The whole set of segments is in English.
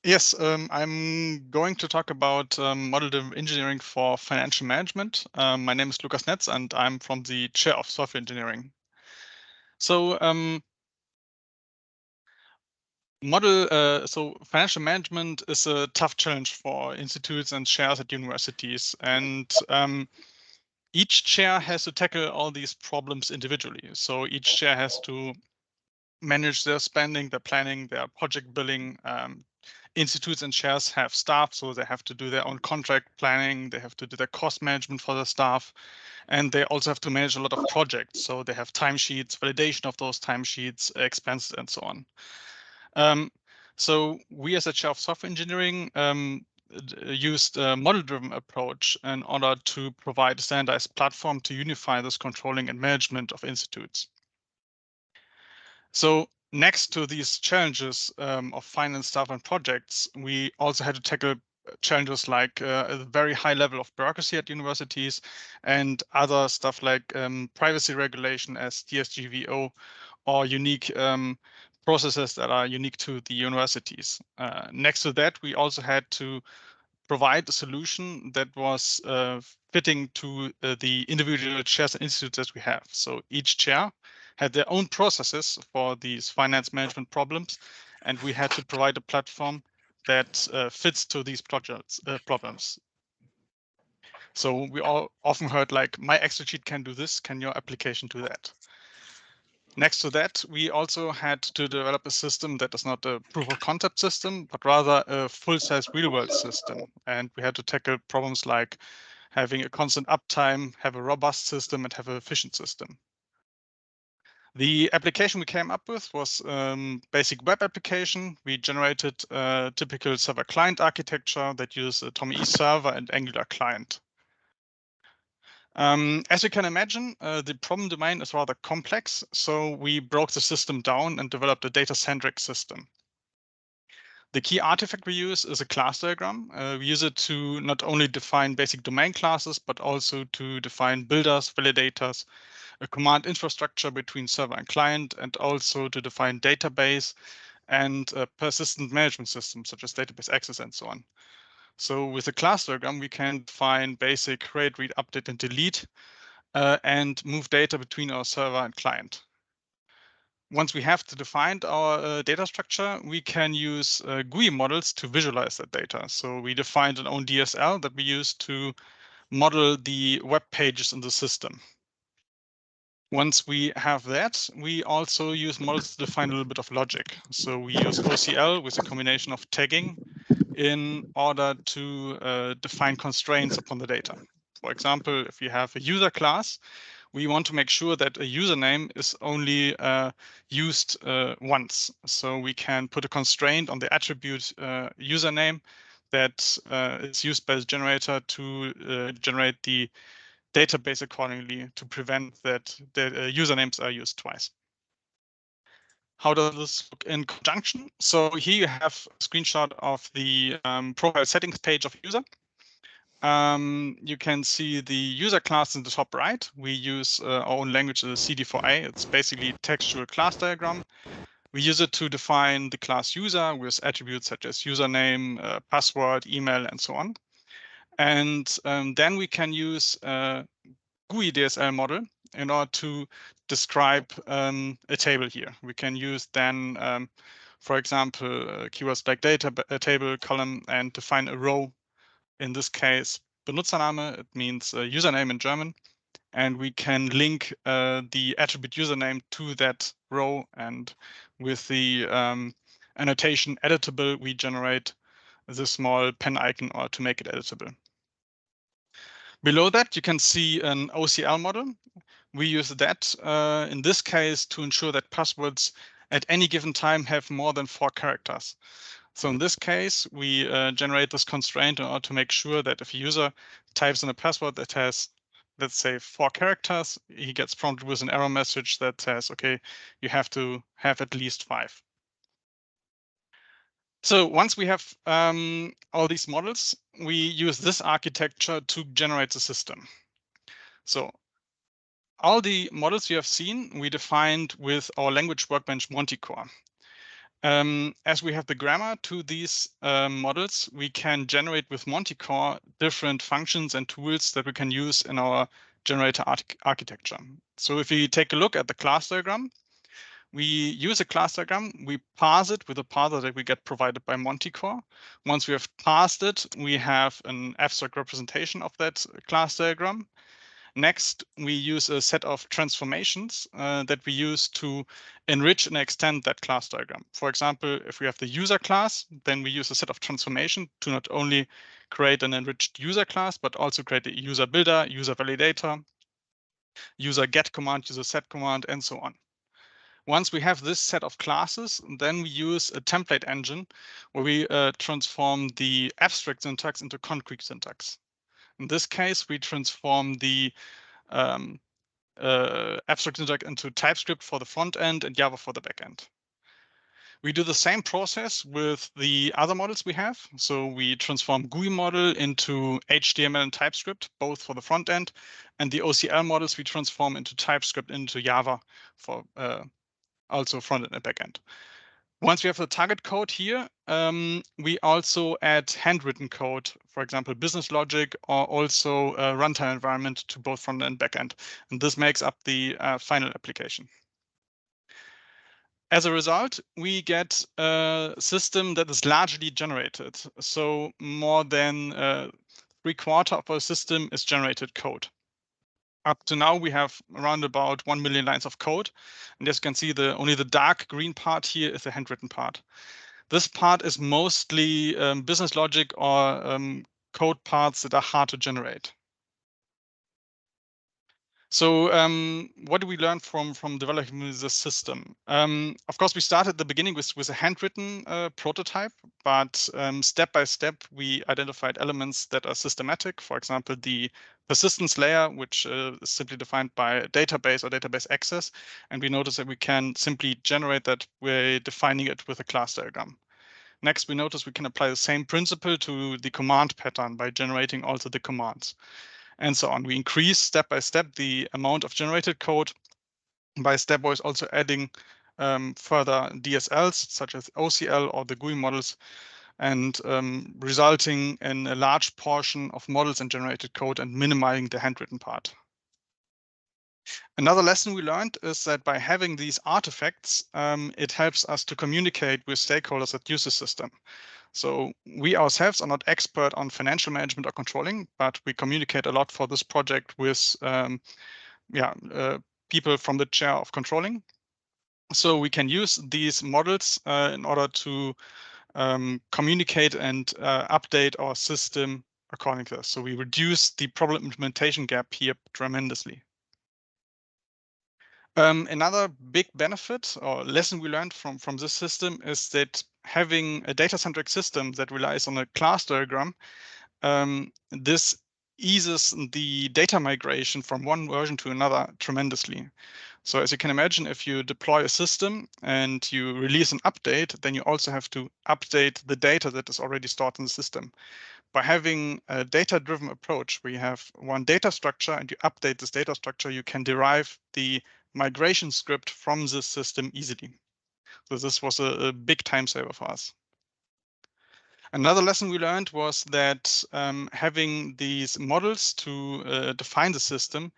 Yes, I'm going to talk about model-driven engineering for financial management. My name is Lukas Netz, and I'm from the chair of software engineering. So, financial management is a tough challenge for institutes and chairs at universities, and each chair has to tackle all these problems individually. So each chair has to manage their spending, their planning, their project billing. Institutes and chairs have staff, so they have to do their own contract planning, they have to do their cost management for the staff, and they also have to manage a lot of projects. So they have timesheets, validation of those timesheets, expenses, and so on. So we as a chair of software engineering used a model-driven approach in order to provide a standardized platform to unify this controlling and management of institutes. So next to these challenges of finance, staff, and projects, we also had to tackle challenges like a very high level of bureaucracy at universities and other stuff like privacy regulation as DSGVO or unique processes that are unique to the universities. Next to that, we also had to provide a solution that was fitting to the individual chairs and institutes that we have. So each chair had their own processes for these finance management problems, and we had to provide a platform that fits to these problems. So we all often heard like, my Excel sheet can do this, can your application do that? Next to that, we also had to develop a system that is not a proof of concept system, but rather a full-size real-world system. And we had to tackle problems like having a constant uptime, have a robust system, and have an efficient system. The application we came up with was basic web application. We generated a typical server-client architecture that uses a Tommy E server and Angular client. As you can imagine, the problem domain is rather complex, so we broke the system down and developed a data-centric system. The key artifact we use is a class diagram. We use it to not only define basic domain classes, but also to define builders, validators, a command infrastructure between server and client, and also to define database and persistent management systems such as database access and so on. So with the class diagram, we can define basic create, read, update, and delete, and move data between our server and client. Once we have defined our data structure, we can use GUI models to visualize that data. So we defined an own DSL that we use to model the web pages in the system. Once we have that, we also use models to define a little bit of logic. So we use OCL with a combination of tagging in order to define constraints upon the data. For example, if you have a user class, we want to make sure that a username is only used once. So we can put a constraint on the attribute username that is used by the generator to generate the database accordingly to prevent that the usernames are used twice. How does this look in conjunction? So here you have a screenshot of the profile settings page of user. You can see the user class in the top right. We use our own language, the CD4A. It's basically textual class diagram. We use it to define the class user with attributes such as username, password, email, and so on. And then we can use a GUI DSL model in order to describe a table here. We can use then, for example, keywords like data, table, column, and define a row. In this case, Benutzername, it means username in German. And we can link the attribute username to that row. And with the annotation editable, we generate the small pen icon or to make it editable. Below that, you can see an OCL model. We use that in this case to ensure that passwords at any given time have more than 4 characters. So in this case, we generate this constraint in order to make sure that if a user types in a password that has, let's say, 4 characters, he gets prompted with an error message that says, okay, you have to have at least 5. So once we have all these models, we use this architecture to generate the system. So all the models you have seen, we defined with our language workbench Monticore. As we have the grammar to these models, we can generate with Monte-Core different functions and tools that we can use in our generator architecture. So if we take a look at the class diagram, we use a class diagram, we parse it with a parser that we get provided by Monte-Core. Once we have parsed it, we have an abstract representation of that class diagram. Next, we use a set of transformations that we use to enrich and extend that class diagram. For example, if we have the user class, then we use a set of transformation to not only create an enriched user class, but also create a user builder, user validator, user get command, user set command, and so on. Once we have this set of classes, then we use a template engine where we transform the abstract syntax into concrete syntax. In this case, we transform the abstract syntax into TypeScript for the front end and Java for the back end. We do the same process with the other models we have. So we transform GUI model into HTML and TypeScript, both for the front end, and the OCL models we transform into TypeScript into Java for also front end and back end. Once we have the target code here, we also add handwritten code, for example, business logic, or also a runtime environment to both front and back end. And this makes up the final application. As a result, we get a system that is largely generated. So more than 3/4 of our system is generated code. Up to now, we have around about 1 million lines of code. And as you can see, only the dark green part here is the handwritten part. This part is mostly business logic or code parts that are hard to generate. So what do we learn from developing this system? Of course, we started at the beginning with a handwritten prototype, but step by step, we identified elements that are systematic. For example, the persistence layer, which is simply defined by a database or database access. And we noticed that we can simply generate that by defining it with a class diagram. Next, we notice we can apply the same principle to the command pattern by generating also the commands, and so on. We increase step by step the amount of generated code by stepwise also adding further DSLs such as OCL or the GUI models, and resulting in a large portion of models and generated code and minimizing the handwritten part. Another lesson we learned is that by having these artifacts, it helps us to communicate with stakeholders that use the system. So we ourselves are not expert on financial management or controlling, but we communicate a lot for this project with people from the chair of controlling. So we can use these models in order to communicate and update our system according to this. So we reduce the problem implementation gap here tremendously. Another big benefit or lesson we learned from this system is that having a data-centric system that relies on a class diagram, this eases the data migration from one version to another tremendously. So as you can imagine, if you deploy a system and you release an update, then you also have to update the data that is already stored in the system. By having a data-driven approach, where you have one data structure and you update this data structure, you can derive the migration script from this system easily. So this was a big time saver for us. Another lesson we learned was that having these models to define the system,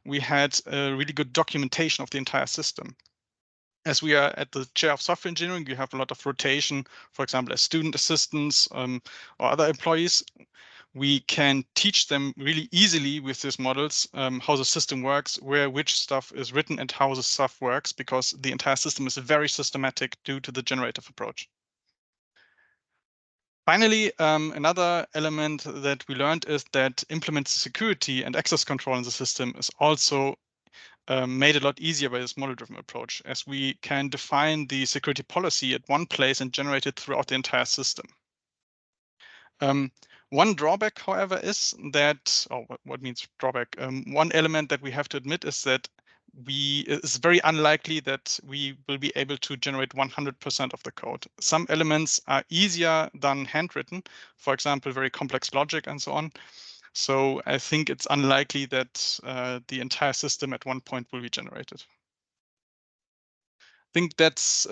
we had a really good documentation of the entire system. As we are at the chair of software engineering, we have a lot of rotation, for example, as student assistants or other employees. We can teach them really easily with these models how the system works, where which stuff is written and how the stuff works, because the entire system is very systematic due to the generative approach. Finally, another element that we learned is that implementing security and access control in the system is also made a lot easier by this model-driven approach, as we can define the security policy at one place and generate it throughout the entire system. One drawback, however, is that, what means drawback? One element that we have to admit is that it's very unlikely that we will be able to generate 100% of the code. Some elements are easier than handwritten, for example, very complex logic and so on. So I think it's unlikely that the entire system at one point will be generated. think that's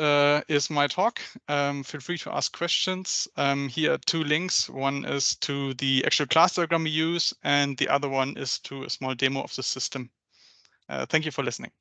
is my talk. Feel free to ask questions. Here are 2 links. One is to the actual class diagram we use, and the other one is to a small demo of the system. Thank you for listening.